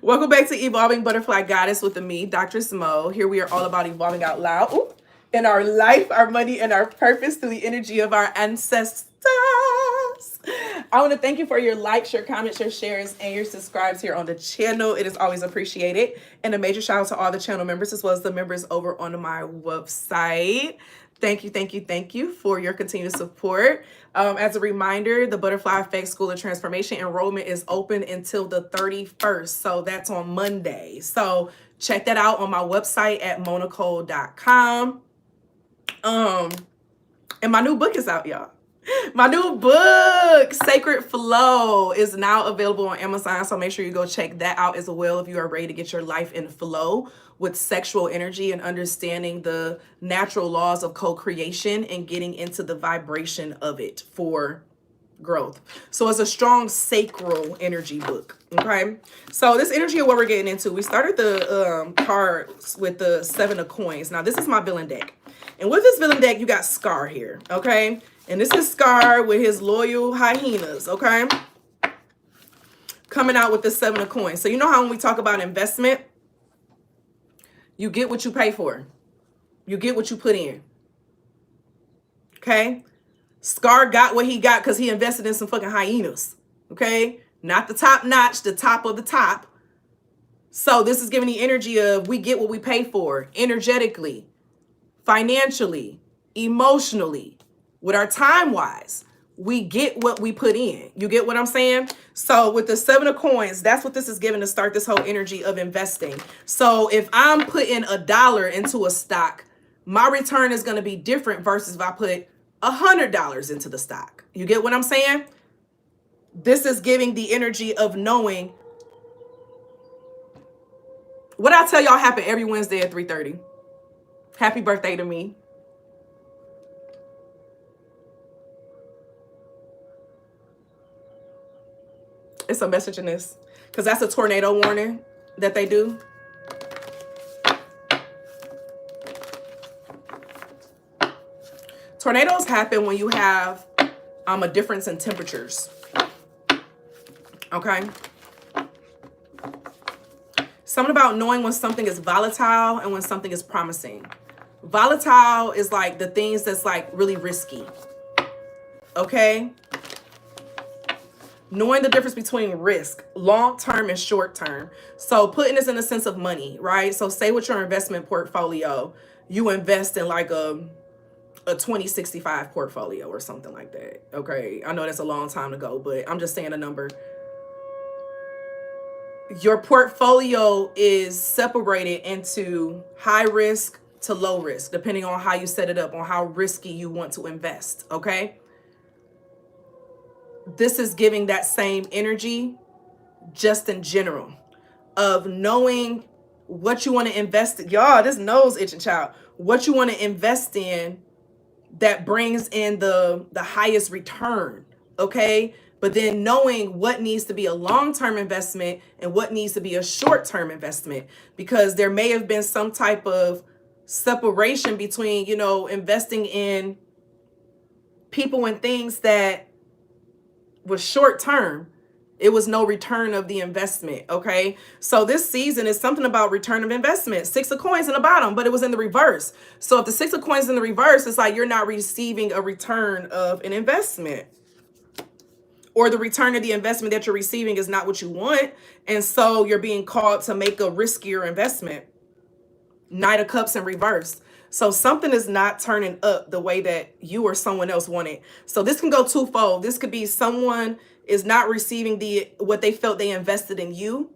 Welcome back to Evolving Butterfly Goddess with me, Doctress Mo. Here we are all about evolving out loud in our life, our money, and our purpose through the energy of our ancestors. I want to thank you for your likes, your comments, your shares, and your subscribes here on the channel. It is always appreciated. And a major shout out to all the channel members as well as the members over on my website. Thank you for your continued support. As a reminder, the Butterfly Effect School of Transformation enrollment is open until the 31st. So that's on Monday. So check that out on my website at monicole.com. And my new book is out, y'all. My new book, Sacred Flow, is now available on Amazon. So make sure you go check that out as well if you are ready to get your life in flow with sexual energy and understanding the natural laws of co-creation and getting into the vibration of it for growth. So it's a strong sacral energy book. Okay. So this energy of what we're getting into, we started the cards with the 7 of coins. Now this is my villain deck. And with this villain deck, you got Scar here. Okay. And this is Scar with his loyal hyenas. Okay. Coming out with the 7 of coins. So you know how when we talk about investment, you get what you pay for. You get what you put in. Okay. Scar got what he got because he invested in some fucking hyenas. Okay. Not the top notch, the top of the top. So this is giving the energy of we get what we pay for energetically, financially, emotionally, with our time wise. We get what we put in. You get what I'm saying? So with the 7 of coins, that's what this is giving to start this whole energy of investing. So if I'm putting $1 into a stock, my return is going to be different versus if I put $100 into the stock. You get what I'm saying? This is giving the energy of knowing what I tell y'all happen every Wednesday at 3:30. Happy birthday to me. It's a message in this because that's a tornado warning that they do. Tornadoes happen when you have a difference in temperatures. Okay. Something about knowing when something is volatile and when something is promising. Volatile is like the things that's like really risky. Okay. Knowing the difference between risk, long-term and short-term. So putting this in the sense of money, right? So say with your investment portfolio, you invest in like a 2065 portfolio or something like that. Okay. I know that's a long time ago, but I'm just saying a number. Your portfolio is separated into high risk to low risk, depending on how you set it up, on how risky you want to invest. Okay. This is giving that same energy just in general of knowing what you want to invest in. Y'all, this nose itching, child. What you want to invest in that brings in the highest return. Okay. But then knowing what needs to be a long-term investment and what needs to be a short-term investment, because there may have been some type of separation between, you know, investing in people and things that was short-term. It was no return of the investment. Okay. So this season is something about return of investment. 6 of coins in the bottom, but it was in the reverse. So if the 6 of coins in the reverse, it's like you're not receiving a return of an investment. Or the return of the investment that you're receiving is not what you want. And so you're being called to make a riskier investment. Knight of Cups in reverse. So something is not turning up the way that you or someone else wanted. So this can go twofold. This could be someone is not receiving what they felt they invested in you.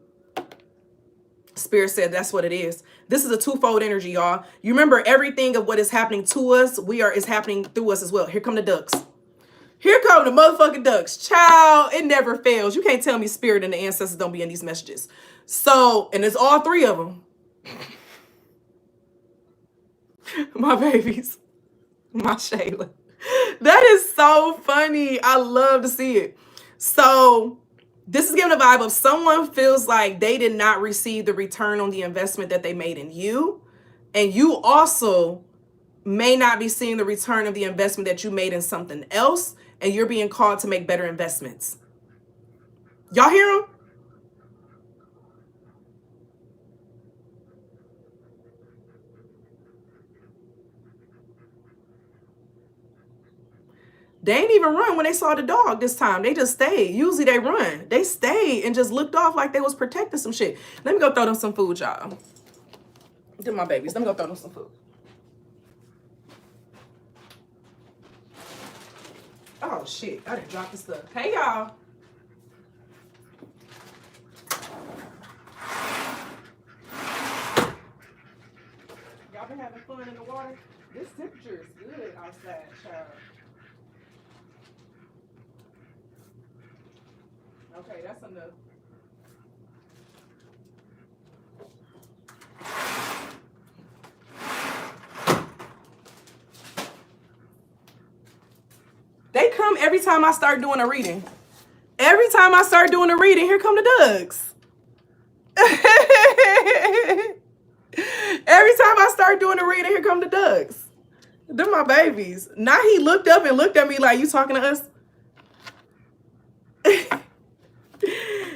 Spirit said that's what it is. This is a twofold energy, y'all. You remember everything of what is happening to us, is happening through us as well. Here come the ducks. Here come the motherfucking ducks. Child, it never fails. You can't tell me Spirit and the ancestors don't be in these messages. So, and it's all 3 of them. My babies. My Shayla. That is so funny. I love to see it. So, this is giving a vibe of someone feels like they did not receive the return on the investment that they made in you. And you also may not be seeing the return of the investment that you made in something else. And you're being called to make better investments. Y'all hear them? They ain't even run when they saw the dog this time. They just stayed. Usually they run. They stayed and just looked off like they was protecting some shit. Let me go throw them some food, y'all. Them my babies. Let me go throw them some food. Oh, shit. I done dropped the stuff. Hey, y'all. Y'all been having fun in the water? This temperature is good outside, child. Okay, that's enough. They come every time I start doing a reading. Every time I start doing a reading, here come the ducks. Every time I start doing a reading, here come the ducks. They're my babies. Now he looked up and looked at me like, you talking to us?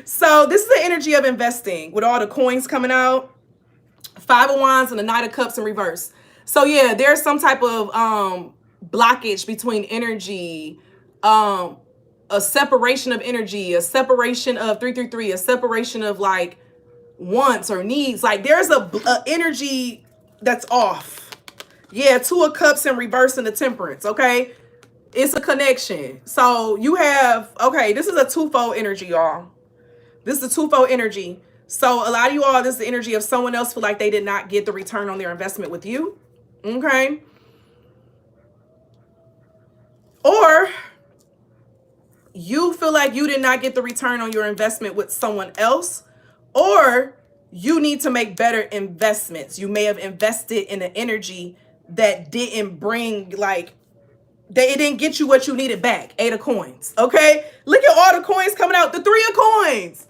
So this is the energy of investing with all the coins coming out. Five of Wands and the Knight of Cups in reverse. So yeah, there's some type of blockage between energy, a separation of energy, a separation of 333, a separation of like wants or needs. Like there's a energy that's off. Yeah, Two of Cups in reverse and the Temperance, okay? It's a connection. So you have, okay, this is a twofold energy, y'all. This is a twofold energy. So a lot of you all, this is the energy of someone else feel like they did not get the return on their investment with you. Okay. Or you feel like you did not get the return on your investment with someone else. Or you need to make better investments. You may have invested in an energy that didn't bring like, it didn't get you what you needed back. 8 of Coins. Okay. Look at all the coins coming out. The 3 of Coins.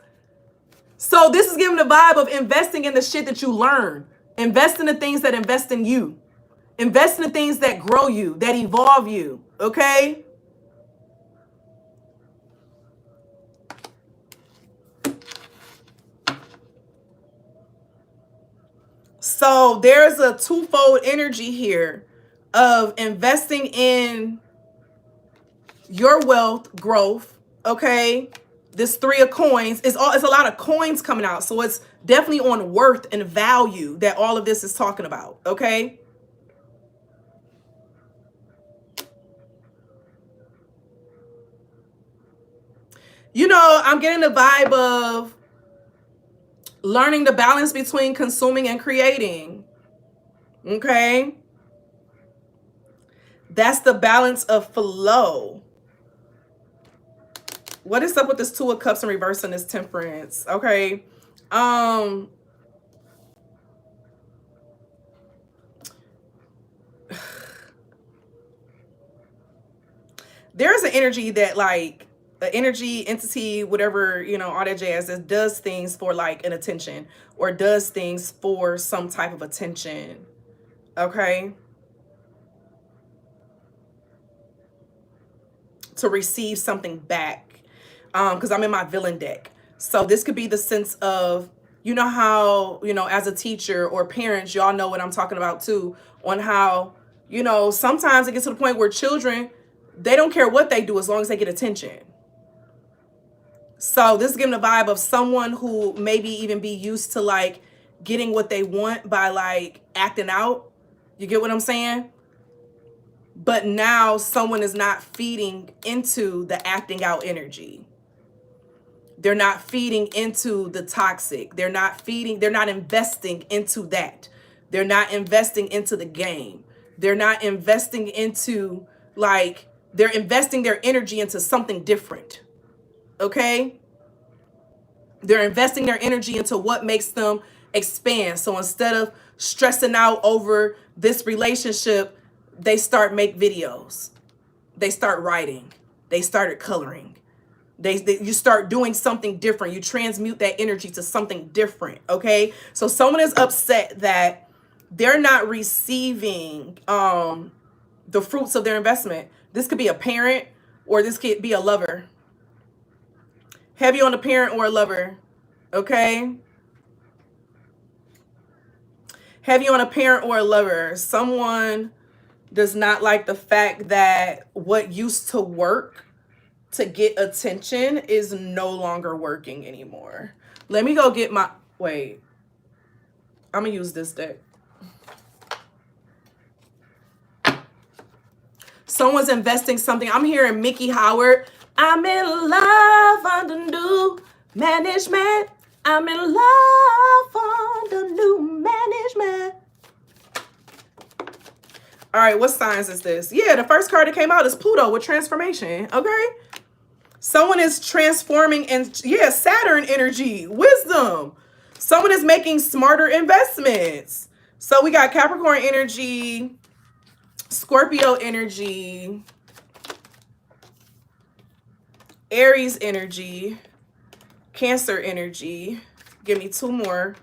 So this is giving the vibe of investing in the shit that you learn. Invest in the things that invest in you. Invest in the things that grow you, that evolve you. Okay? So there's a twofold energy here of investing in your wealth growth. Okay? This 3 of Coins is all. It's a lot of coins coming out, so it's definitely on worth and value that all of this is talking about. Okay. You know, I'm getting the vibe of learning the balance between consuming and creating. Okay. That's the balance of flow. What is up with this 2 of Cups in reverse and this Temperance? Okay. There's an energy that like an energy entity, whatever, you know, all that jazz that does things for like an attention or does things for some type of attention. Okay. To receive something back. Because I'm in my villain deck. So this could be the sense of, you know how, you know, as a teacher or parents, y'all know what I'm talking about too, on how, you know, sometimes it gets to the point where children, they don't care what they do as long as they get attention. So this is giving the vibe of someone who maybe even be used to like getting what they want by like acting out. You get what I'm saying? But now someone is not feeding into the acting out energy. They're not feeding into the toxic. They're not investing into that. They're not investing into the game. They're not investing into like, they're investing their energy into something different. Okay? They're investing their energy into what makes them expand. So instead of stressing out over this relationship, they start make videos. They start writing. They started coloring. You start doing something different. You transmute that energy to something different. Okay. So someone is upset that they're not receiving the fruits of their investment. This could be a parent or this could be a lover. Heavy on a parent or a lover. Okay. Heavy on a parent or a lover. Someone does not like the fact that what used to work to get attention is no longer working anymore. Let me go get my, wait, I'm gonna use this deck. Someone's investing something. I'm hearing Mickey Howard. I'm in love under new management. I'm in love under new management. All right, what signs is this? Yeah, the first card that came out is Pluto with transformation, okay? Someone is transforming, and yeah, Saturn energy, wisdom. Someone is making smarter investments. So we got Capricorn energy, Scorpio energy, Aries energy, Cancer energy. Give me two more.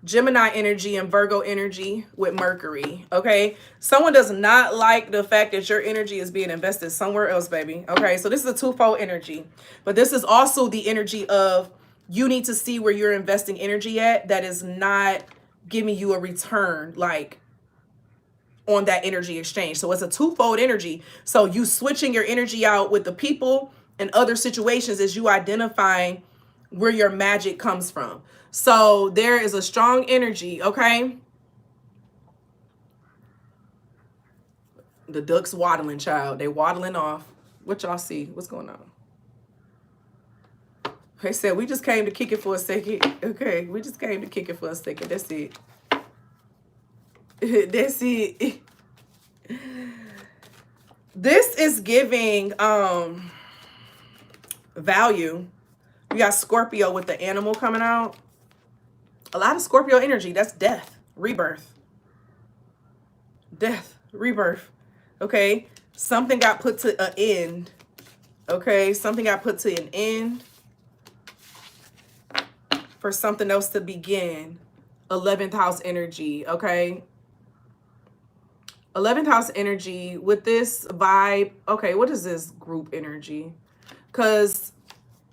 Gemini energy and Virgo energy with Mercury, okay? Someone does not like the fact that your energy is being invested somewhere else, baby, okay? So this is a twofold energy, but this is also the energy of you need to see where you're investing energy at that is not giving you a return, like, on that energy exchange. So it's a twofold energy. So you switching your energy out with the people and other situations is you identifying where your magic comes from. So there is a strong energy, okay? The ducks waddling, child. They waddling off. What y'all see? What's going on? They said, we just came to kick it for a second. Okay, we just came to kick it for a second. That's it. That's it. This is giving value. We got Scorpio with the animal coming out. A lot of Scorpio energy. That's death, rebirth. Death, rebirth. Okay, something got put to an end. Okay, something got put to an end for something else to begin. 11th house energy, okay? 11th house energy with this vibe. Okay, what is this group energy? Because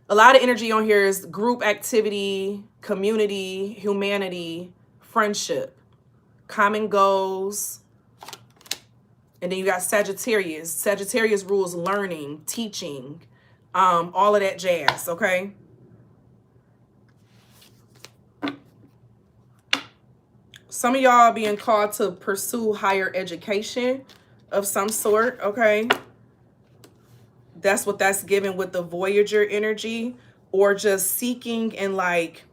a lot of energy on here is group activity, community, humanity, friendship, common goals. And then you got Sagittarius. Sagittarius rules learning, teaching, all of that jazz, okay? Some of y'all being called to pursue higher education of some sort, okay? That's what that's given with the Voyager energy, or just seeking and like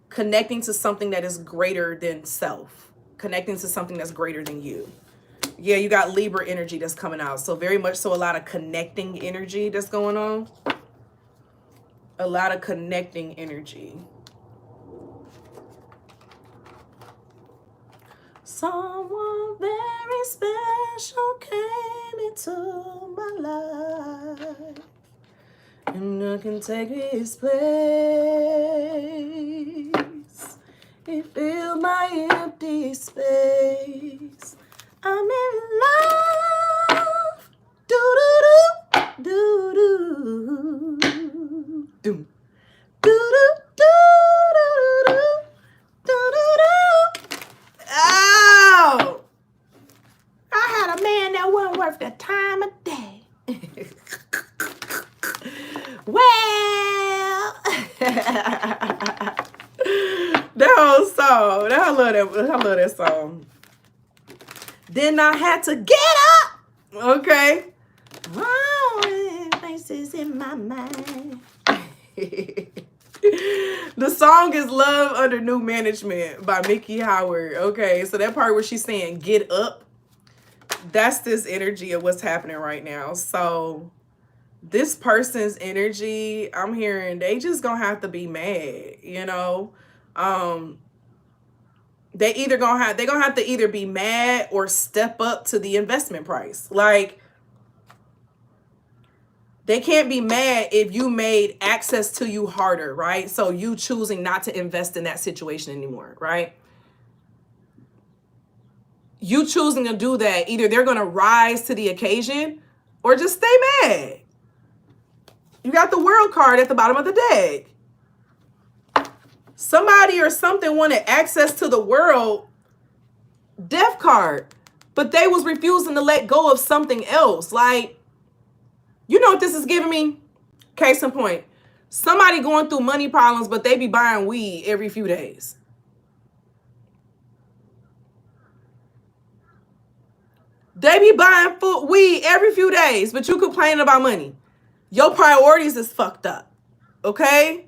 connecting to something that is greater than self, connecting to something that's greater than you. Yeah, you got Libra energy that's coming out. So very much so a lot of connecting energy that's going on. A lot of connecting energy. Someone very special came into my life, and I can take his place. He filled my empty space. I'm in love. Do-do-do, do-do, do-do, do-do-do, do-do-do. Oh! I had a man that wasn't worth the time of day. Well, that whole song. I love that song. Then I had to get up. Okay. Oh, faces in my mind. The song is Love Under New Management by Mickey Howard. Okay, so that part where she's saying get up, that's this energy of what's happening right now. So this person's energy, I'm hearing they just gonna have to be mad, you know. They're gonna have to either be mad or step up to the investment price. Like, they can't be mad if you made access to you harder, right? So you choosing not to invest in that situation anymore, right? You choosing to do that, either they're going to rise to the occasion or just stay mad. You got the World card at the bottom of the deck. Somebody or something wanted access to the world Death card. But they was refusing to let go of something else. Like, you know what this is giving me? Case in point. Somebody going through money problems, but they be buying weed every few days. They be buying weed every few days, but you complaining about money. Your priorities is fucked up. Okay?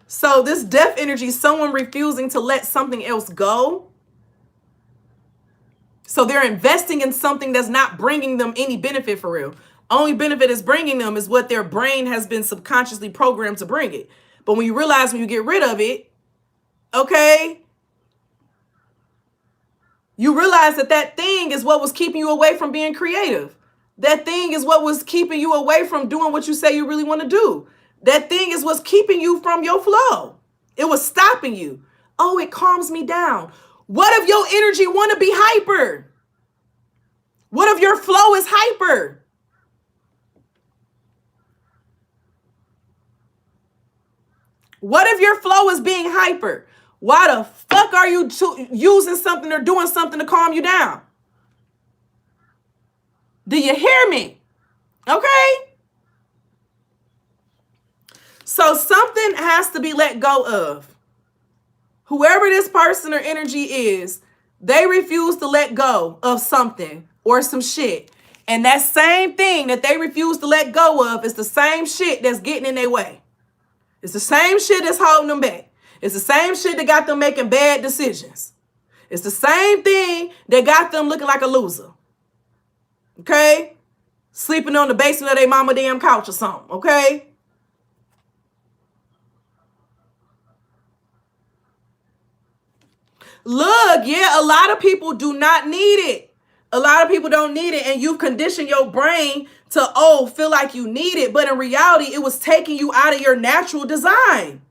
So this death energy, someone refusing to let something else go. So they're investing in something that's not bringing them any benefit for real. Only benefit is bringing them is what their brain has been subconsciously programmed to bring it. But when you realize when you get rid of it, okay, you realize that that thing is what was keeping you away from being creative. That thing is what was keeping you away from doing what you say you really want to do. That thing is what's keeping you from your flow. It was stopping you. Oh, it calms me down. What if your energy want to be hyper? What if your flow is hyper? What if your flow is being hyper? Why the fuck are you using something or doing something to calm you down? Do you hear me? Okay? So something has to be let go of. Whoever this person or energy is, they refuse to let go of something or some shit. And that same thing that they refuse to let go of is the same shit that's getting in their way. It's the same shit that's holding them back. It's the same shit that got them making bad decisions. It's the same thing that got them looking like a loser. Okay? Sleeping on the basement of their mama damn couch or something. Okay? Look, yeah, a lot of people do not need it. A lot of people don't need it. And you've conditioned your brain to, feel like you need it. But in reality, it was taking you out of your natural design.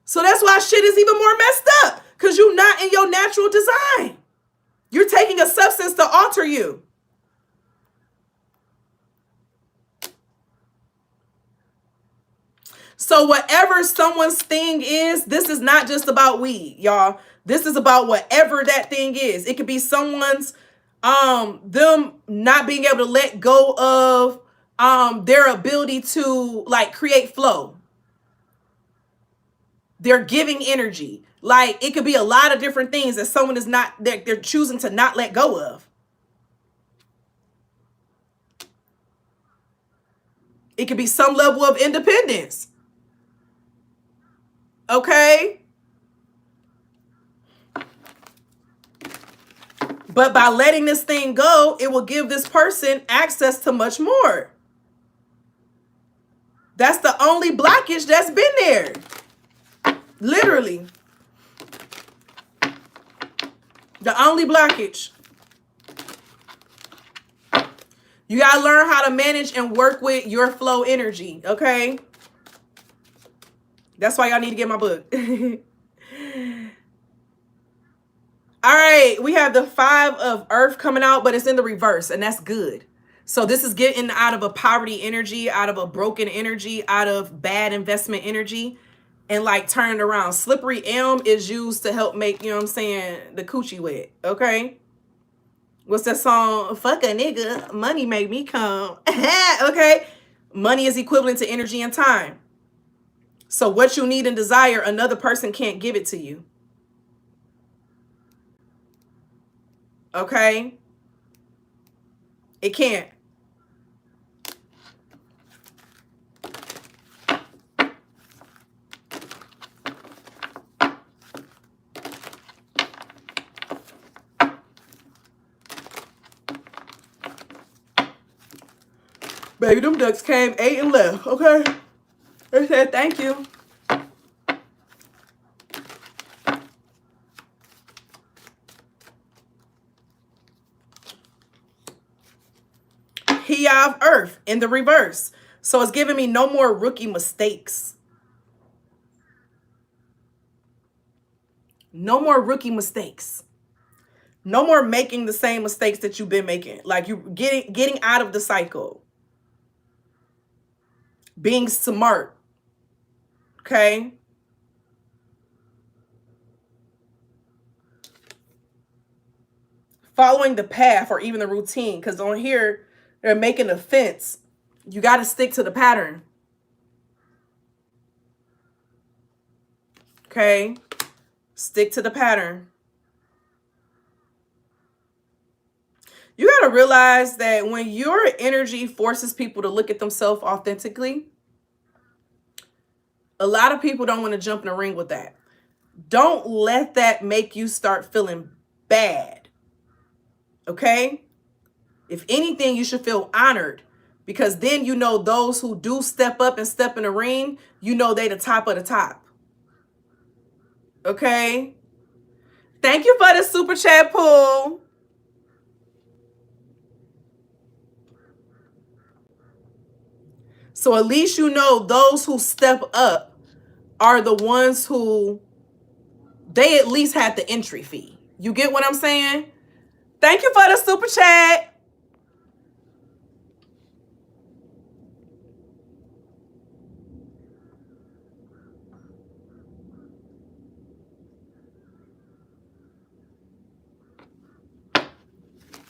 So that's why shit is even more messed up. Because you're not in your natural design. You're taking a substance to alter you. So whatever someone's thing is, this is not just about weed, y'all. This is about whatever that thing is. It could be someone's, them not being able to let go of their ability to like create flow. They're giving energy. Like it could be a lot of different things that someone is not, they're choosing to not let go of. It could be some level of independence. Okay? But by letting this thing go, it will give this person access to much more. That's the only blockage that's been there. Literally. The only blockage. You got to learn how to manage and work with your flow energy, okay? That's why y'all need to get my book. All right, we have the 5 of Earth coming out, but it's in the reverse, and that's good. So this is getting out of a poverty energy, out of a broken energy, out of bad investment energy, and like turn it around. Slippery elm is used to help make, you know what I'm saying, the coochie wet, okay? What's that song? Fuck a nigga, money made me come. Okay? Money is equivalent to energy and time. So what you need and desire, another person can't give it to you. Okay? It can't. Baby, them ducks came, ate, and left, okay? They said thank you. He of Earth in the reverse. So it's giving me no more rookie mistakes. No more rookie mistakes. No more making the same mistakes that you've been making. Like you getting out of the cycle. Being smart. Okay? following the path or even the routine, because on here they're making a fence. You got to stick to the pattern. Okay? Stick to the pattern. You got to realize that when your energy forces people to look at themselves authentically, a lot of people don't want to jump in the ring with that. Don't let that make you start feeling bad. Okay? If anything, you should feel honored, because then you know those who do step up and step in the ring, you know they the top of the top. Okay? Thank you for the super chat pool. So at least you know those who step up are the ones who, they at least had the entry fee. You get what I'm saying? Thank you for the super chat.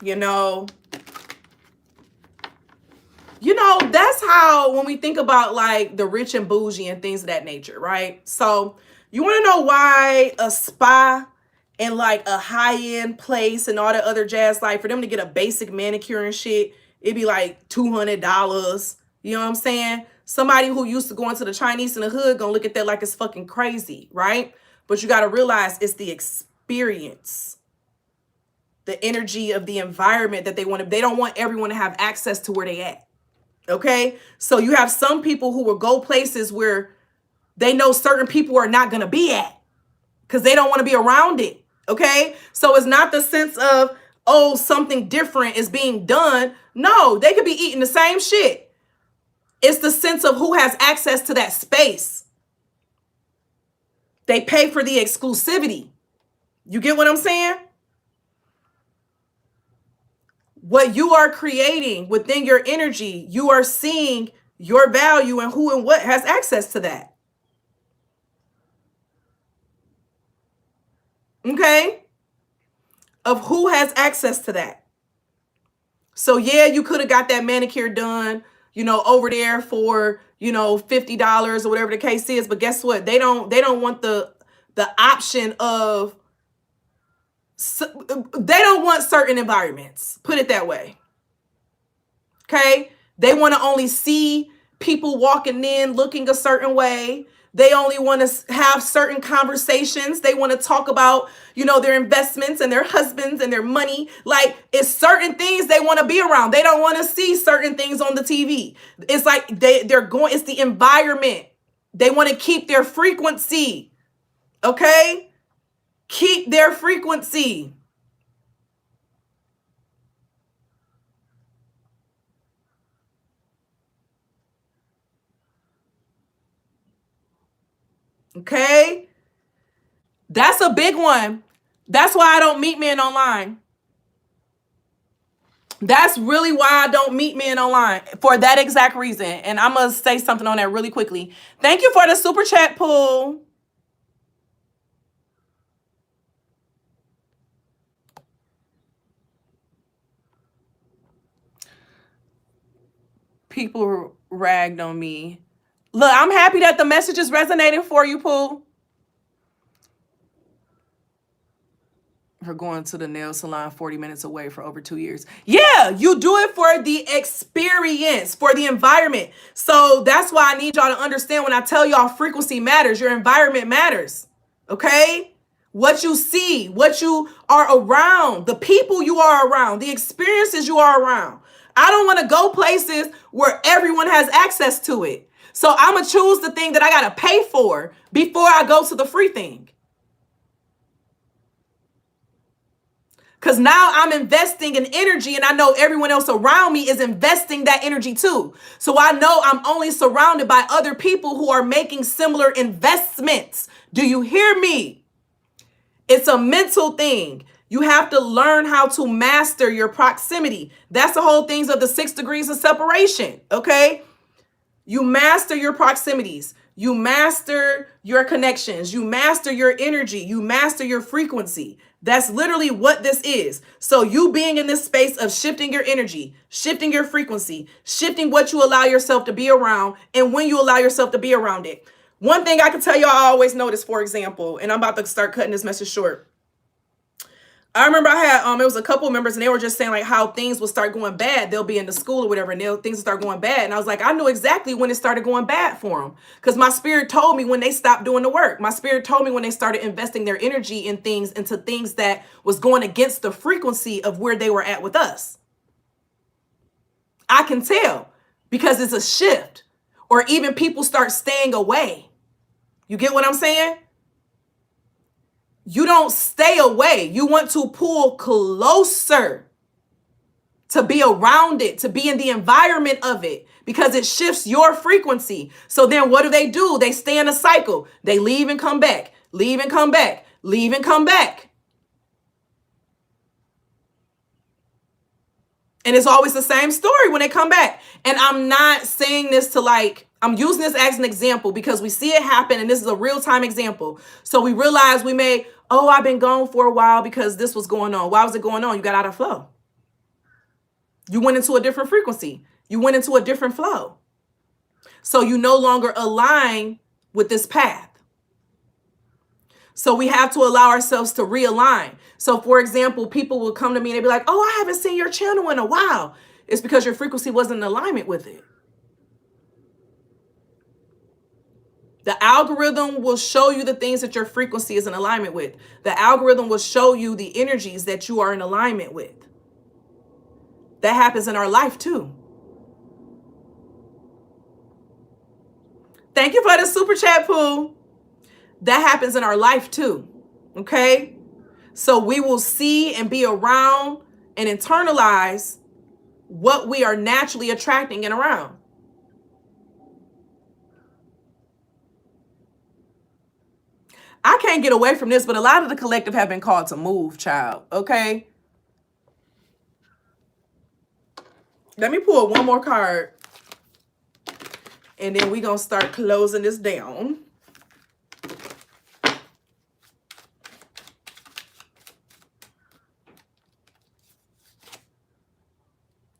You know, that's how, when we think about like the rich and bougie and things of that nature, right? So you want to know why a spa and like a high-end place and all that other jazz, like for them to get a basic manicure and shit, it'd be like $200. You know what I'm saying? Somebody who used to going to the Chinese in the hood gonna look at that like it's fucking crazy, right? But you got to realize it's the experience, the energy of the environment that they want to. They don't want everyone to have access to where they at. Okay? So you have some people who will go places where they know certain people are not going to be at because they don't want to be around it. Okay? So it's not the sense of, oh, something different is being done. No, they could be eating the same shit. It's the sense of who has access to that space. They pay for the exclusivity. You get what I'm saying? What you are creating within your energy, you are seeing your value and who and what has access to that. Okay? Of who has access to that. So yeah, you could have got that manicure done, over there for, $50 or whatever the case is. But guess what? They don't want the option of, they don't want certain environments. Put it that way. Okay? They want to only see people walking in looking a certain way. They only want to have certain conversations. They want to talk about, their investments and their husbands and their money. Like, it's certain things they want to be around. They don't want to see certain things on the TV. It's like it's the environment. They want to keep their frequency. Okay? Keep their frequency. Okay? That's a big one. That's why I don't meet men online. That's really why I don't meet men online, for that exact reason. And I'm going to say something on that really quickly. Thank you for the super chat pool. People ragged on me. Look, I'm happy that the message is resonating for you, Pooh. For going to the nail salon 40 minutes away for over 2 years. Yeah, you do it for the experience, for the environment. So that's why I need y'all to understand, when I tell y'all frequency matters, your environment matters. Okay? What you see, what you are around, the people you are around, the experiences you are around. I don't want to go places where everyone has access to it. So I'm going to choose the thing that I got to pay for before I go to the free thing. Because now I'm investing in energy, and I know everyone else around me is investing that energy too. So I know I'm only surrounded by other people who are making similar investments. Do you hear me? It's a mental thing. You have to learn how to master your proximity. That's the whole thing of the 6 degrees of separation, okay? You master your proximities. You master your connections. You master your energy. You master your frequency. That's literally what this is. So you being in this space of shifting your energy, shifting your frequency, shifting what you allow yourself to be around and when you allow yourself to be around it. One thing I can tell you I always notice, for example, and I'm about to start cutting this message short. I remember I had it was a couple of members and they were just saying like how things will start going bad. They'll be in the school or whatever and things will start going bad. And I was like, I knew exactly when it started going bad for them because my spirit told me when they stopped doing the work. My spirit told me when they started investing their energy in things into things that was going against the frequency of where they were at with us. I can tell because it's a shift, or even people start staying away. You get what I'm saying? You don't stay away. You want to pull closer to be around it, to be in the environment of it, because it shifts your frequency. So then what do? They stay in a cycle. They leave and come back, leave and come back, leave and come back. And it's always the same story when they come back. And I'm not saying this to like, I'm using this as an example because we see it happen and this is a real-time example. So we realize I've been gone for a while because this was going on. Why was it going on? You got out of flow. You went into a different frequency. You went into a different flow. So you no longer align with this path. So we have to allow ourselves to realign. So for example, people will come to me and they'll be like, oh, I haven't seen your channel in a while. It's because your frequency wasn't in alignment with it. The algorithm will show you the things that your frequency is in alignment with. The algorithm will show you the energies that you are in alignment with. That happens in our life too. Thank you for the super chat, Pooh. That happens in our life too. Okay? So we will see and be around and internalize what we are naturally attracting and around. I can't get away from this, but a lot of the collective have been called to move, child. Okay? Let me pull one more card. And then we're going to start closing this down.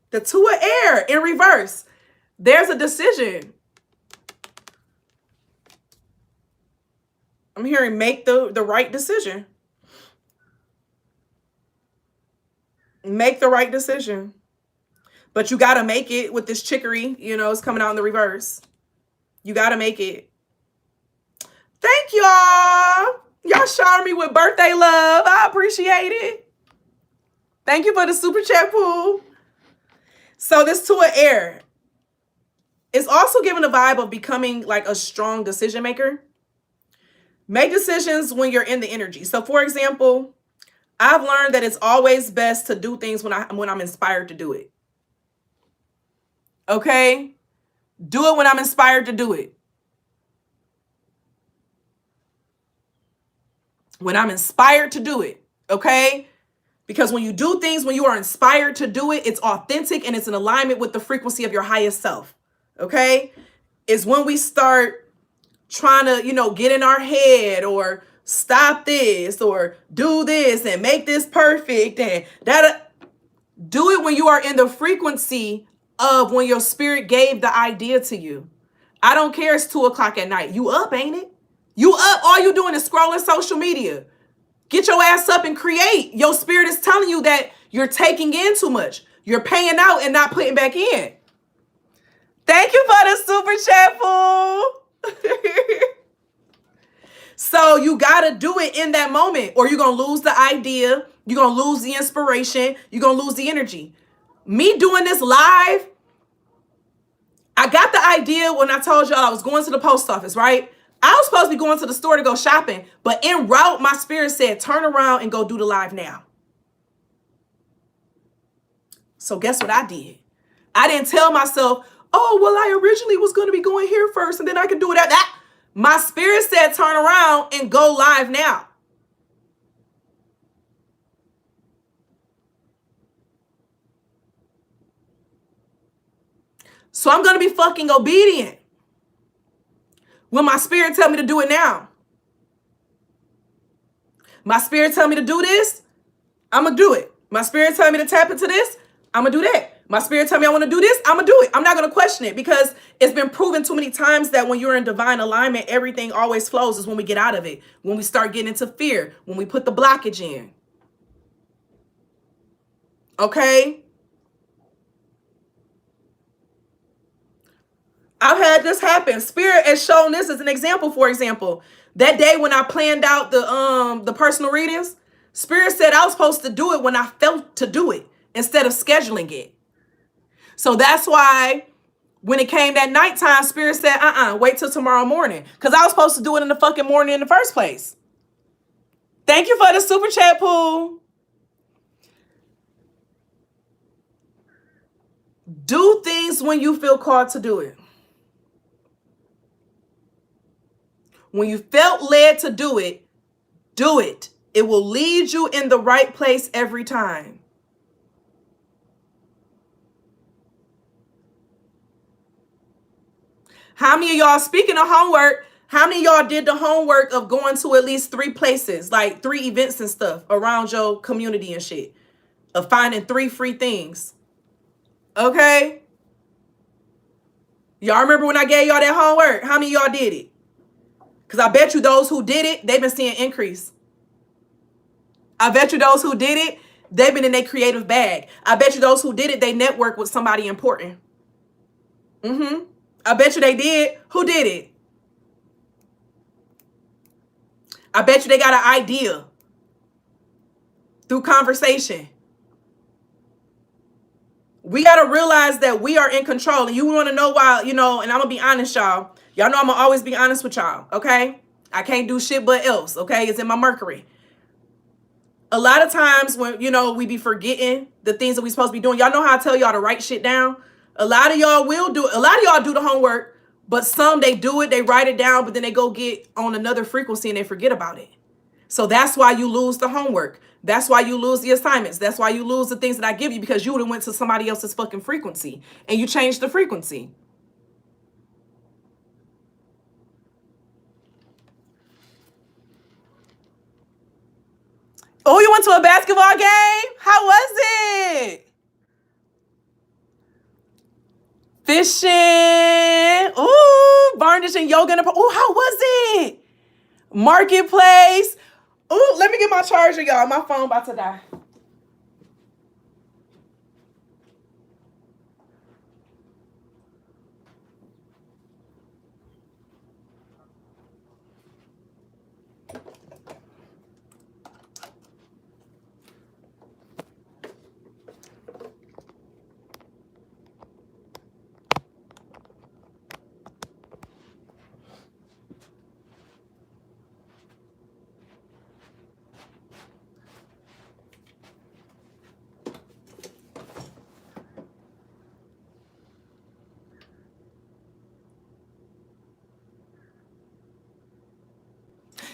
The Two of Air in reverse. There's a decision. I'm hearing make the right decision. Make the right decision. But you got to make it with this chicory. You know, it's coming out in the reverse. You got to make it. Thank y'all. Y'all showered me with birthday love. I appreciate it. Thank you for the super chat, Pool. So this Two of Air is also giving a vibe of becoming like a strong decision maker. Make decisions when you're in the energy. So for example, I've learned that it's always best to do things when I'm inspired to do it. Okay? Do it when I'm inspired to do it. When I'm inspired to do it. Okay? Because when you do things, when you are inspired to do it, it's authentic and it's in alignment with the frequency of your highest self. Okay? It's when we start trying to, get in our head or stop this or do this and make this perfect and that. Do it when you are in the frequency of when your spirit gave the idea to you. I don't care it's 2:00 at night. You up, ain't it? You up. All you doing is scrolling social media. Get your ass up and create. Your spirit is telling you that you're taking in too much. You're paying out and not putting back in. Thank you for the super chat, fool. So you got to do it in that moment or you're going to lose the idea. You're going to lose the inspiration. You're going to lose the energy. Me doing this live, I got the idea when I told y'all I was going to the post office, right? I was supposed to be going to the store to go shopping, but en route, my spirit said, turn around and go do the live now. So guess what I did? I didn't tell myself, oh, well, I originally was going to be going here first and then I could do it at that. My spirit said, turn around and go live now. So I'm going to be fucking obedient when my spirit tell me to do it now. My spirit tell me to do this, I'm going to do it. My spirit tell me to tap into this, I'm going to do that. My spirit tell me I want to do this, I'm going to do it. I'm not going to question it because it's been proven too many times that when you're in divine alignment, everything always flows. Is when we get out of it, when we start getting into fear, when we put the blockage in. Okay? I've had this happen. Spirit has shown this as an example. For example, that day when I planned out the personal readings, Spirit said I was supposed to do it when I felt to do it instead of scheduling it. So that's why when it came that nighttime, Spirit said, wait till tomorrow morning. Because I was supposed to do it in the fucking morning in the first place. Thank you for the super chat, Pooh. Do things when you feel called to do it. When you felt led to do it, do it. It will lead you in the right place every time. How many of y'all, speaking of homework, how many of y'all did the homework of going to at least 3 places, like 3 events and stuff around your community and shit, of finding 3 free things? Okay? Y'all remember when I gave y'all that homework? How many of y'all did it? Because I bet you those who did it, they've been seeing increase. I bet you those who did it, they've been in their creative bag. I bet you those who did it, they networked with somebody important. I bet you they did. Who did it? I bet you they got an idea through conversation. We got to realize that we are in control. And you want to know why, and I'm going to be honest, y'all. Y'all know I'm going to always be honest with y'all, okay? I can't do shit but else, okay? It's in my Mercury. A lot of times when, we be forgetting the things that we supposed to be doing. Y'all know how I tell y'all to write shit down? A lot of y'all do the homework, but some, they do it, they write it down, but then they go get on another frequency and they forget about it. So that's why you lose the homework. That's why you lose the assignments. That's why you lose the things that I give you, because you would have went to somebody else's fucking frequency and you changed the frequency. Oh, you went to a basketball game? How was it? Fishing. Ooh, varnish and yoga. Ooh, how was it? Marketplace. Ooh, let me get my charger, y'all. My phone about to die.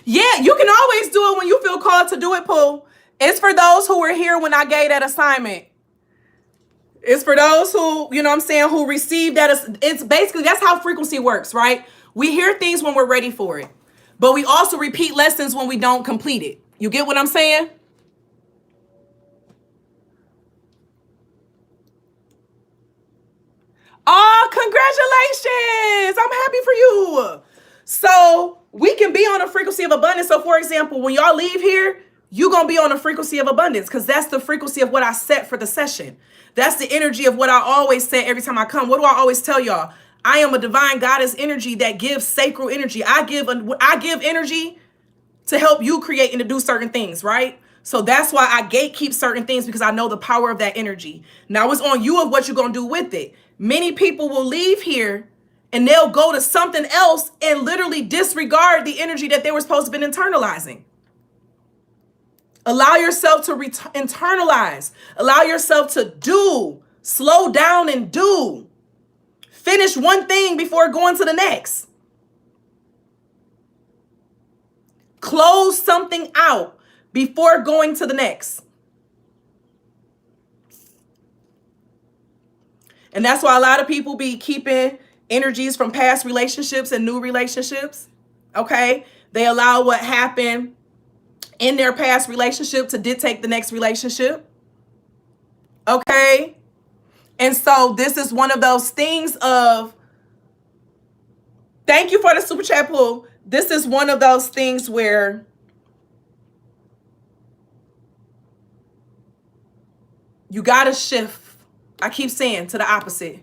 Yeah, you can always do it when you feel called to do it, Pooh. It's for those who were here when I gave that assignment. It's for those who, who received that. It's basically, that's how frequency works, right? We hear things when we're ready for it, but we also repeat lessons when we don't complete it. You get what I'm saying? Oh, congratulations. I'm happy for you. So we can be on a frequency of abundance. So for example, when y'all leave here, you're going to be on a frequency of abundance because that's the frequency of what I set for the session. That's the energy of what I always say every time I come. What do I always tell y'all? I am a divine goddess energy that gives sacral energy. I give energy to help you create and to do certain things, right? So that's why I gatekeep certain things, because I know the power of that energy. Now it's on you of what you're going to do with it. Many people will leave here and they'll go to something else and literally disregard the energy that they were supposed to have been internalizing. Allow yourself to internalize. Allow yourself to do. Slow down and do. Finish one thing before going to the next. Close something out before going to the next. And that's why a lot of people be keeping energies from past relationships and new relationships. Okay? They allow what happened in their past relationship to dictate the next relationship. Okay? And so this is one of those things of, thank you for the super chat pool. This is one of those things where you got to shift. I keep saying to the opposite.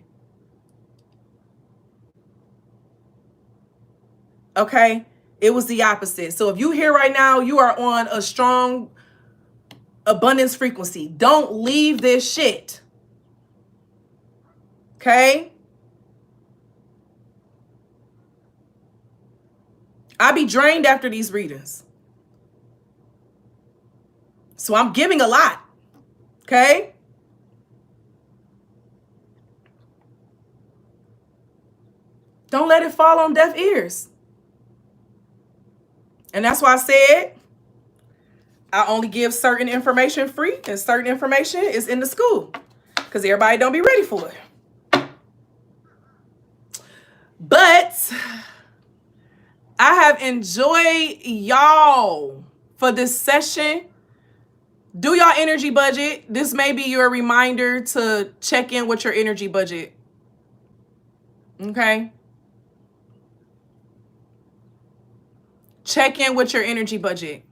Okay? It was the opposite. So if you here right now, you are on a strong abundance frequency. Don't leave this shit. Okay? I be drained after these readings. So I'm giving a lot. Okay? Don't let it fall on deaf ears. And that's why I said I only give certain information free and certain information is in the school. Because everybody don't be ready for it. But I have enjoyed y'all for this session. Do y'all energy budget. This may be your reminder to check in with your energy budget. Okay? Check in with your energy budget.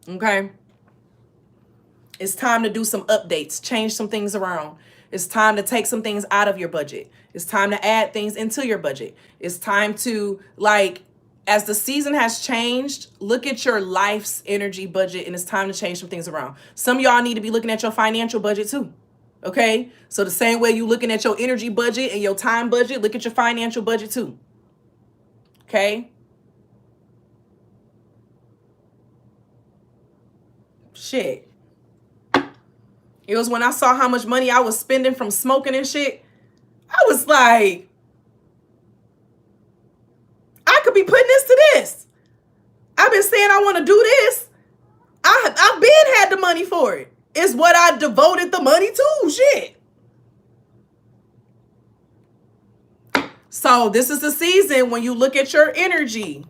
Okay? It's time to do some updates, change some things around. It's time to take some things out of your budget. It's time to add things into your budget. It's time to, like, as the season has changed, look at your life's energy budget, and it's time to change some things around. Some of y'all need to be looking at your financial budget too. Okay? So the same way you looking at your energy budget and your time budget, look at your financial budget too. Okay? Shit. It was when I saw how much money I was spending from smoking and shit. I was like, I could be putting this to this. I've been saying I want to do this. I've been had the money for it. It's what I devoted the money to. Shit. So this is the season when you look at your energy.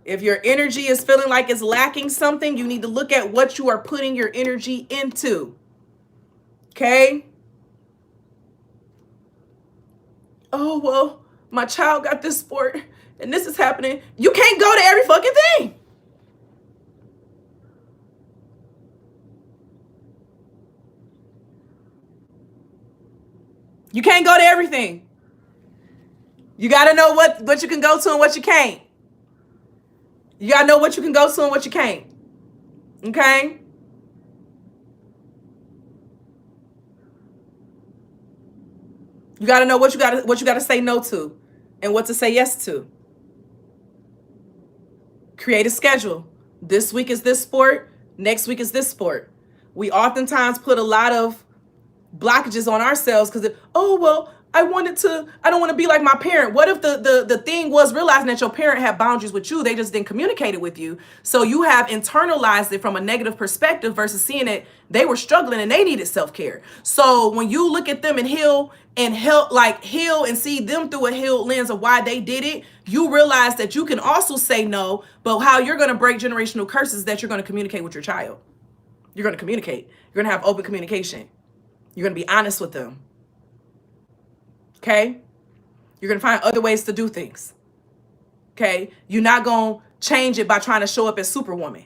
If your energy is feeling like it's lacking something, you need to look at what you are putting your energy into. Okay? Oh, well, my child got this sport and this is happening. You can't go to every fucking thing. You can't go to everything. You got to know what you can go to and what you can't. You got to know what you can go to and what you can't. Okay? You got to know what you got to say no to and what to say yes to. Create a schedule. This week is this sport. Next week is this sport. We oftentimes put a lot of blockages on ourselves because, oh, well, I don't want to be like my parent. What if the thing was realizing that your parent had boundaries with you? They just didn't communicate it with you. So you have internalized it from a negative perspective versus seeing it. They were struggling and they needed self-care. So when you look at them and heal and see them through a healed lens of why they did it, you realize that you can also say no, but how you're going to break generational curses that you're going to communicate with your child. You're going to communicate. You're going to have open communication. You're going to be honest with them. Okay? You're going to find other ways to do things. Okay? You're not going to change it by trying to show up as Superwoman.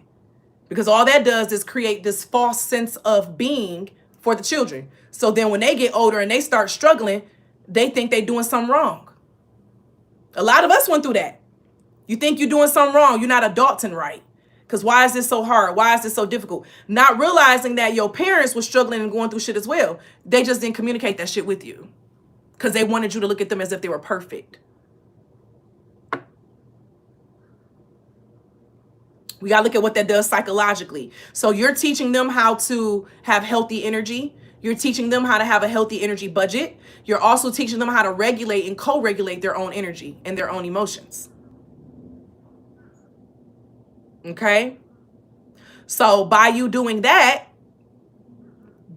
Because all that does is create this false sense of being for the children. So then when they get older and they start struggling, they think they're doing something wrong. A lot of us went through that. You think you're doing something wrong. You're not adulting right. Because why is this so hard? Why is this so difficult? Not realizing that your parents were struggling and going through shit as well. They just didn't communicate that shit with you. Because they wanted you to look at them as if they were perfect. We got to look at what that does psychologically. So you're teaching them how to have healthy energy. You're teaching them how to have a healthy energy budget. You're also teaching them how to regulate and co-regulate their own energy and their own emotions. Okay? So by you doing that,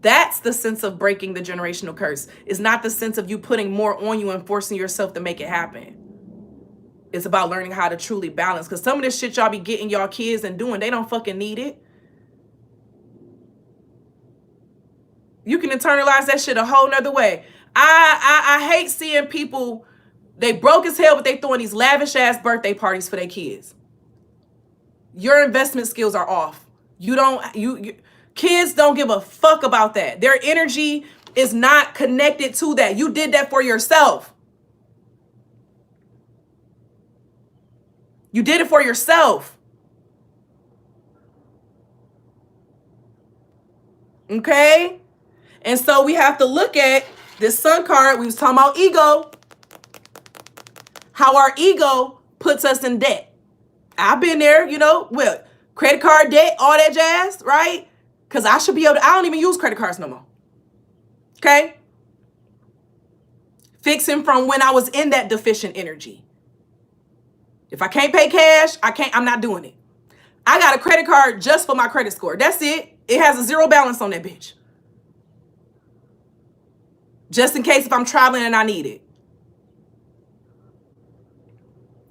that's the sense of breaking the generational curse. It's not the sense of you putting more on you and forcing yourself to make it happen. It's about learning how to truly balance. Because some of this shit y'all be getting y'all kids and doing, they don't fucking need it. You can internalize that shit a whole nother way. I hate seeing people, they broke as hell, but they throwing these lavish ass birthday parties for their kids. Your investment skills are off. Kids don't give a fuck about that. Their energy is not connected to that. You did that for yourself. You did it for yourself. Okay? And so we have to look at this sun card. We was talking about ego. How our ego puts us in debt. I've been there, with credit card debt, all that jazz, right? Because I should be able to, I don't even use credit cards no more. Okay? Fixing from when I was in that deficient energy. If I can't pay cash, I'm not doing it. I got a credit card just for my credit score. That's it. It has a zero balance on that bitch. Just in case if I'm traveling and I need it.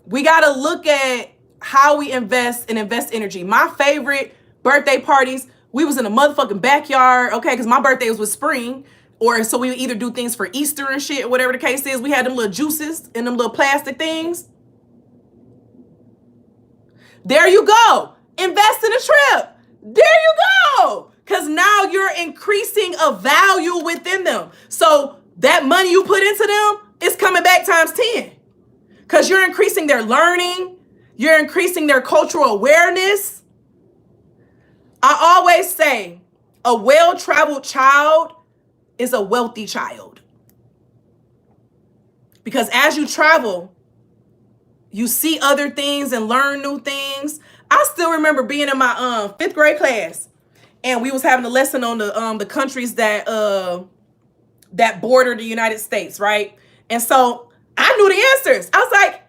We got to look at how we invest and invest energy. My favorite birthday parties, we was in a motherfucking backyard, okay, because my birthday was with spring, or so we would either do things for Easter and shit, or whatever the case is. We had them little juices and them little plastic things. There you go. Invest in a trip. There you go. Because now you're increasing a value within them. So that money you put into them is coming back times 10. Because you're increasing their learning. You're increasing their cultural awareness. I always say a well-traveled child is a wealthy child. Because as you travel, you see other things and learn new things. I still remember being in my 5th grade class, and we was having a lesson on the countries that border the United States, right? And so I knew the answers. I was like,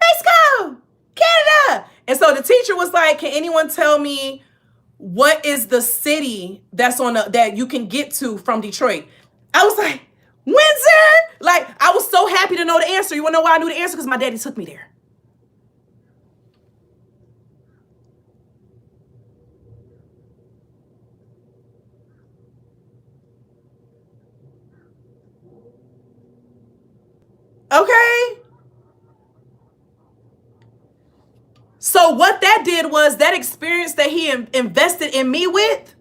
Mexico, Canada. And so the teacher was like, can anyone tell me what is the city that's that you can get to from Detroit? I was like, Windsor. Like, I was so happy to know the answer. You want to know why I knew the answer? Because my daddy took me there. Okay. So what that did was that experience that he invested in me with,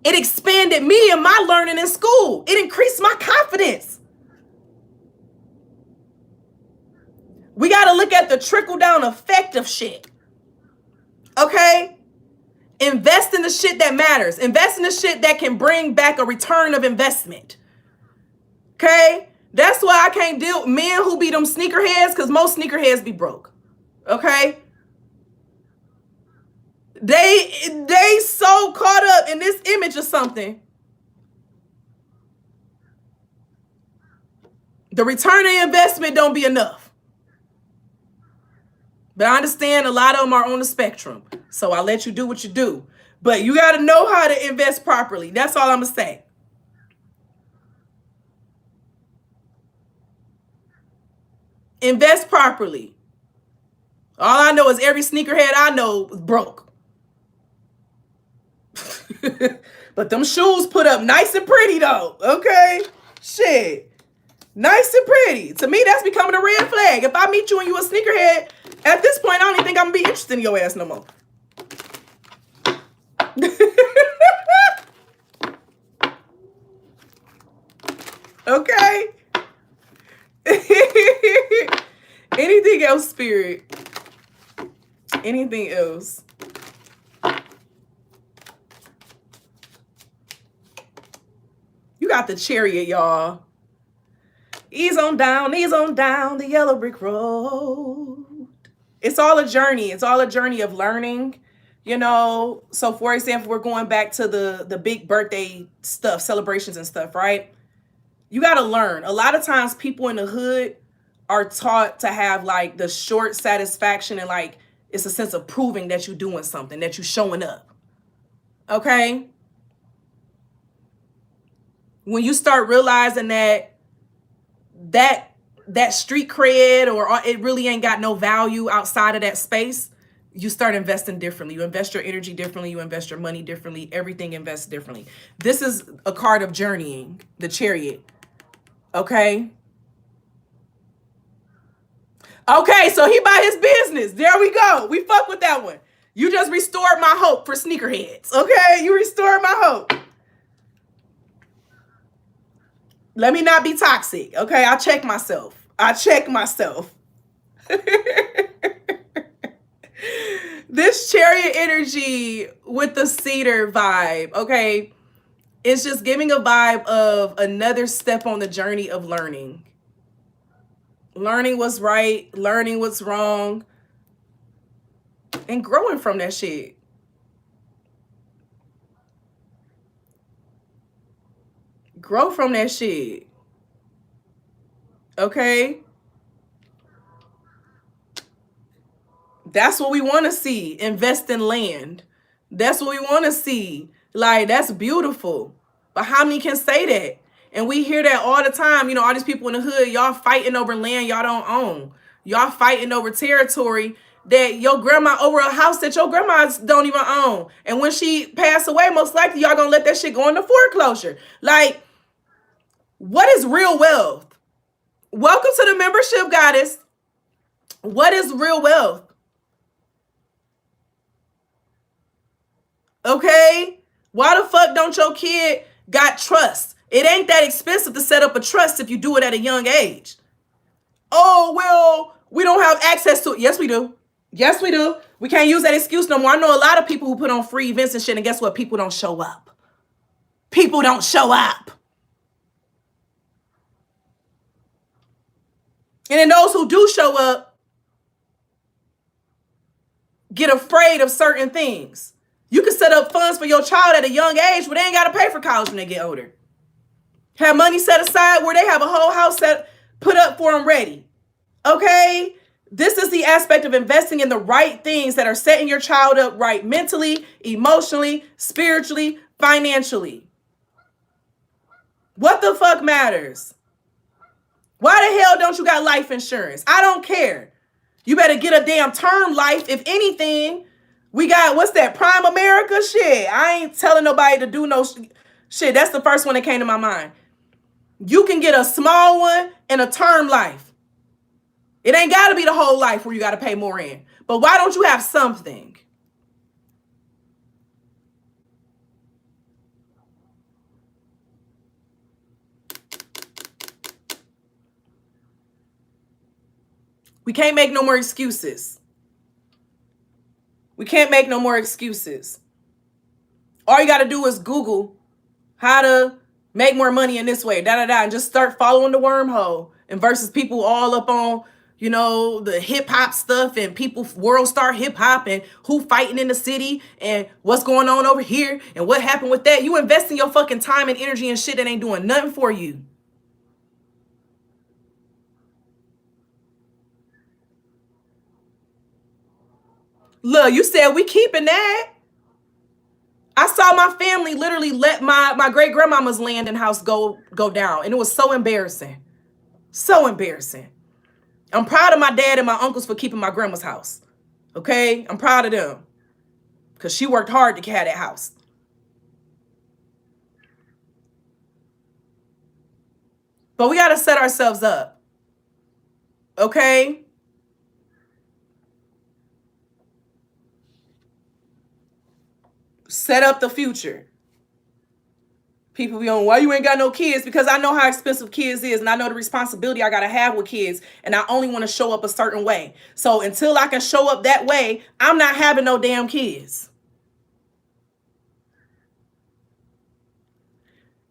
it expanded me and my learning in school. It increased my confidence. We got to look at the trickle-down effect of shit. Okay? Invest in the shit that matters. Invest in the shit that can bring back a return of investment. Okay? That's why I can't deal with men who be them sneakerheads, because most sneakerheads be broke. Okay? They so caught up in this image of something. The return on investment don't be enough. But I understand a lot of them are on the spectrum. So I let you do what you do. But you got to know how to invest properly. That's all I'm going to say. Invest properly. All I know is every sneakerhead I know is broke. But them shoes put up nice and pretty though. Okay? Shit. Nice and pretty. To me, that's becoming a red flag. If I meet you and you a sneakerhead, at this point, I don't even think I'm going to be interested in your ass no more. Okay? Anything else, Spirit? Anything else? You got the Chariot, y'all. Ease on down the yellow brick road. It's all a journey. It's all a journey of learning, So for example, we're going back to the big birthday stuff, celebrations and stuff, right? You got to learn. A lot of times people in the hood are taught to have like the short satisfaction and like it's a sense of proving that you're doing something, that you're showing up. Okay? When you start realizing that that street cred, or it really ain't got no value outside of that space, you start investing differently. You invest your energy differently. You invest your money differently. Everything invests differently. This is a card of journeying, the Chariot. Okay. Okay, so he buy his business. There we go. We fuck with that one. You just restored my hope for sneakerheads. Okay, you restored my hope. Let me not be toxic. Okay, I check myself. This Chariot energy with the cedar vibe, okay, it's just giving a vibe of another step on the journey of learning. Learning what's right, learning what's wrong, and growing from that shit. Grow from that shit. Okay? That's what we want to see. Invest in land. That's what we want to see. Like, that's beautiful. But how many can say that? And we hear that all the time. You know, all these people in the hood, y'all fighting over land y'all don't own. Y'all fighting over territory that your grandma, over a house that your grandmas don't even own. And when she passed away, most likely y'all gonna let that shit go into foreclosure. Like, what is real wealth? Welcome to the membership, goddess. What is real wealth? Okay? Why the fuck don't your kid got trust? It ain't that expensive to set up a trust if you do it at a young age. Oh, well, we don't have access to it. Yes, we do. Yes, we do. We can't use that excuse no more. I know a lot of people who put on free events and shit, and guess what? People don't show up. People don't show up. And then those who do show up get afraid of certain things. You can set up funds for your child at a young age, but they ain't got to pay for college when they get older. Have money set aside where they have a whole house put up for them ready. Okay? This is the aspect of investing in the right things that are setting your child up right mentally, emotionally, spiritually, financially. What the fuck matters? Why the hell don't you got life insurance? I don't care. You better get a damn term life. If anything, we got, what's that, Prime America? Shit, I ain't telling nobody to do no shit. That's the first one that came to my mind. You can get a small one and a term life. It ain't got to be the whole life where you got to pay more in. But why don't you have something? We can't make no more excuses. We can't make no more excuses. All you got to do is Google how to make more money in this way, and just start following the wormhole. And versus people all up on, you know, the hip hop stuff and people world star hip hop and who fighting in the city and what's going on over here and what happened with that. You invest in your fucking time and energy and shit that ain't doing nothing for you. Look, you said we keeping that. I saw my family literally let my great grandmama's land and house go down. And it was so embarrassing. So embarrassing. I'm proud of my dad and my uncles for keeping my grandma's house. Okay? I'm proud of them. Because she worked hard to have that house. But we got to set ourselves up. Okay? Set up the future. People be on, why you ain't got no kids? Because I know how expensive kids is, and I know the responsibility I gotta have with kids, and I only want to show up a certain way. So until I can show up that way, I'm not having no damn kids.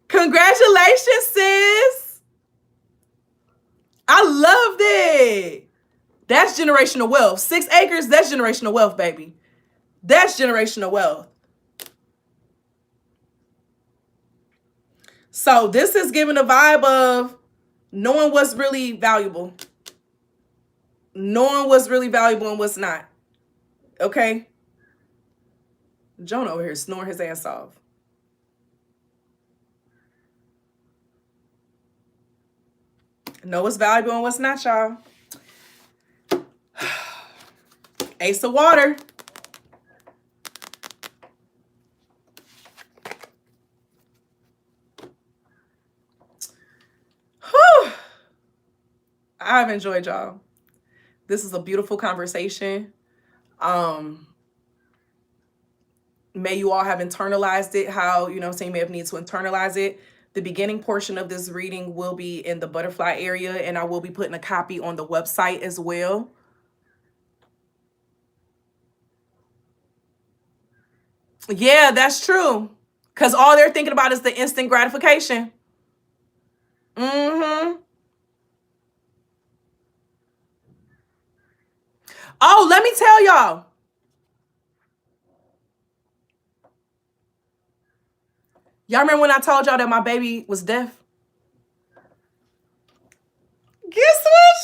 Congratulations, sis. I loved it. That's generational wealth. 6 acres, that's generational wealth, baby. That's generational wealth. So this is giving a vibe of knowing what's really valuable. Knowing what's really valuable and what's not. Okay? Jonah over here snoring his ass off. Know what's valuable and what's not, y'all. Ace of water. Whew. I've enjoyed y'all. This is a beautiful conversation. May you all have internalized it how, you know what I'm saying, you may have needed to internalize it. The beginning portion of this reading will be in the butterfly area, and I will be putting a copy on the website as well. Yeah, that's true. Because all they're thinking about is the instant gratification. Mm-hmm. Oh, let me tell y'all. Y'all remember when I told y'all that my baby was deaf? Guess what,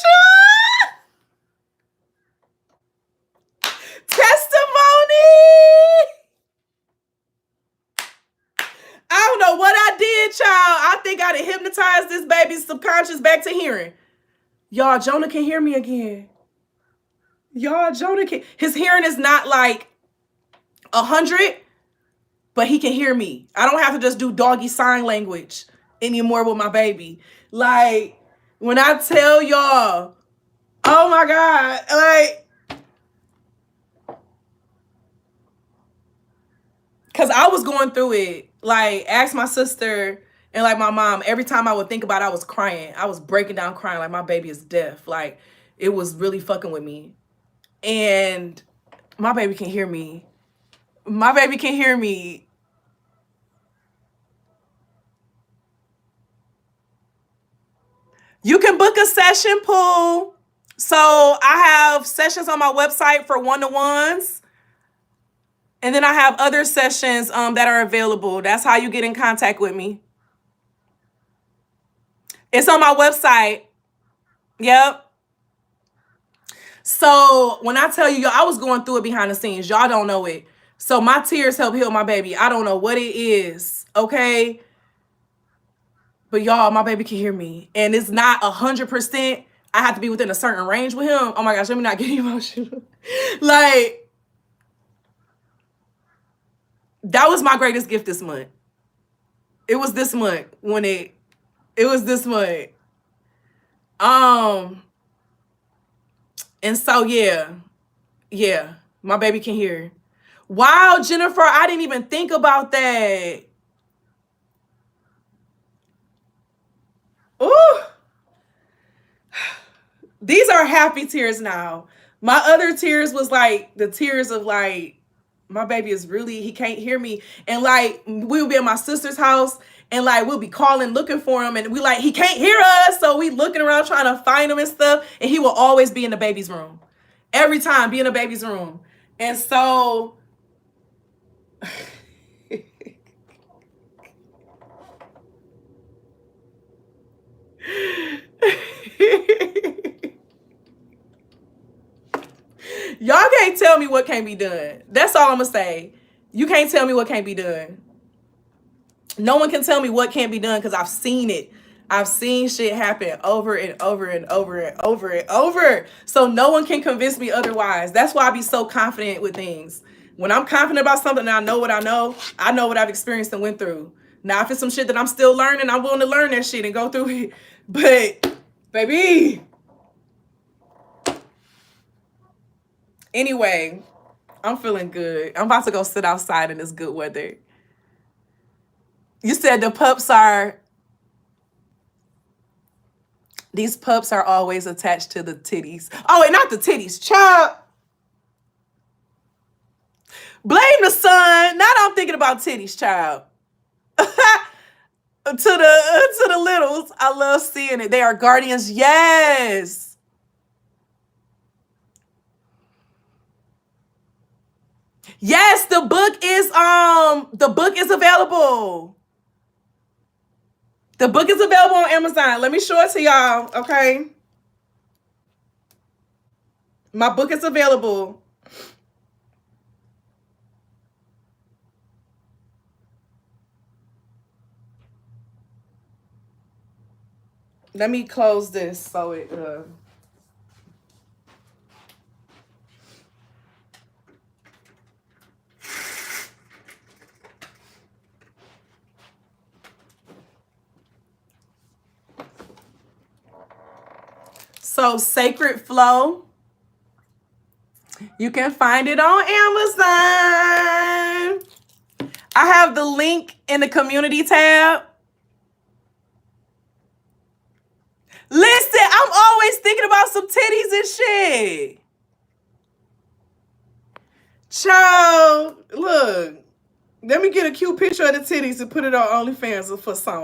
y'all? Testimony! I don't know what I did, y'all. I think I done hypnotized this baby's subconscious back to hearing. Y'all, Jonah can hear me again. Y'all, Jonah can. His hearing is not like 100, but he can hear me. I don't have to just do doggy sign language anymore with my baby. Like, when I tell y'all, oh my God, like, because I was going through it. Like, ask my sister and like my mom, every time I would think about it, I was crying. I was breaking down crying like my baby is deaf. Like, it was really fucking with me. And my baby can hear me. My baby can hear me. You can book a session, Pooh. So I have sessions on my website for one-to-ones. And then I have other sessions that are available. That's how you get in contact with me. It's on my website. Yep. So when I tell you, I was going through it behind the scenes. Y'all don't know it. So my tears help heal my baby. I don't know what it is. Okay. But y'all, my baby can hear me. And it's not 100%. I have to be within a certain range with him. Oh my gosh, let me not get emotional. Like, that was my greatest gift this month. It was this month when it was this month. And so yeah, my baby can hear. Wow, Jennifer, I didn't even think about that. Ooh. These are happy tears now. My other tears was like the tears of like, my baby is really, he can't hear me. And like, we would be at my sister's house and like, we'll be calling, looking for him. And we like, he can't hear us. So we looking around trying to find him and stuff. And he will always be in the baby's room. Every time be in the baby's room. And so y'all can't tell me what can't be done. That's all I'm gonna say. You can't tell me what can't be done. No one can tell me what can't be done because I've seen it. I've seen shit happen over and over and over and over and over. So no one can convince me otherwise. That's why I be so confident with things. When I'm confident about something and I know what I know what I've experienced and went through. Now, if it's some shit that I'm still learning, I'm willing to learn that shit and go through it. But, baby. Anyway, I'm feeling good. I'm about to go sit outside in this good weather. You said the pups are... These pups are always attached to the titties. Oh, and not the titties, child. Blame the sun. Now I'm thinking about titties, child. to the littles. I love seeing it. They are guardians. Yes. Yes, the book is available. The book is available on Amazon. Let me show it to y'all, okay? My book is available. Let me close this so it So Sacred Flow, you can find it on Amazon. I have the link in the community tab. Listen, I'm always thinking about some titties and shit. Child, look. Let me get a cute picture of the titties and put it on OnlyFans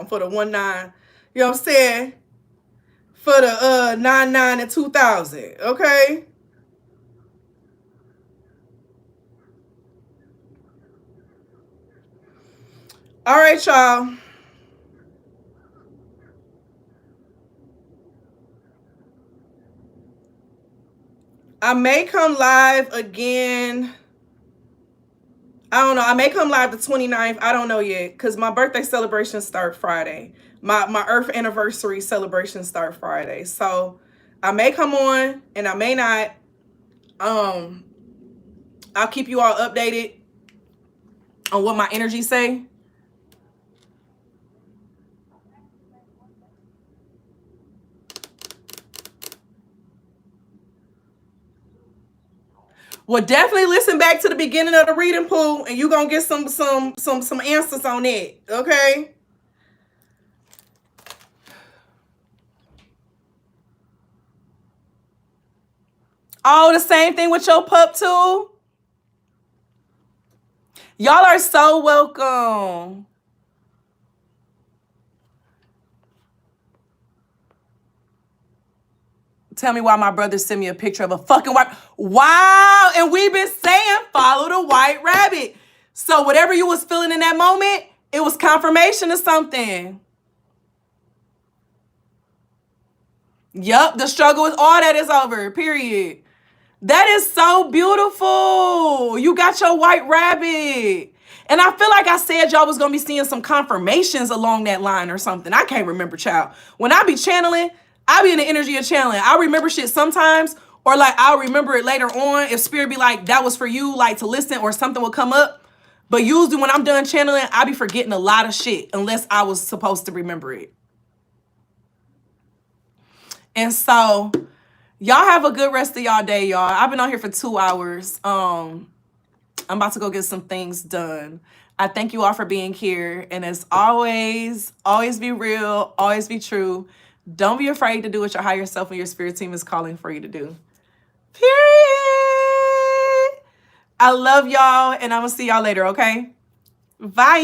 for the 1-9. You know what I'm saying? For the 9-9 and 2000. Okay? All right, y'all. I may come live again. I don't know. I may come live the 29th. I don't know yet because my birthday celebrations start Friday. My Earth anniversary celebrations start Friday. So I may come on and I may not. I'll keep you all updated on what my energy say. Well, definitely listen back to the beginning of the reading pool, and you're gonna get some answers on it. Okay. Oh, the same thing with your pup too. Y'all are so welcome. Tell me why my brother sent me a picture of a fucking white. Wow. And we've been saying follow the white rabbit. So whatever you was feeling in that moment, it was confirmation of something. Yup. The struggle with all that is over. Period. That is so beautiful. You got your white rabbit. And I feel like I said y'all was going to be seeing some confirmations along that line or something. I can't remember, child. When I be channeling, I be in the energy of channeling. I remember shit sometimes, or like I'll remember it later on if spirit be like, that was for you, like to listen, or something will come up. But usually when I'm done channeling, I be forgetting a lot of shit unless I was supposed to remember it. And so y'all have a good rest of y'all day, y'all. I've been on here for 2 hours. I'm about to go get some things done. I thank you all for being here. And as always be real, always be true. Don't be afraid to do what your higher self and your spirit team is calling for you to do. Period. I love y'all, and I'm going to see y'all later, okay? Bye.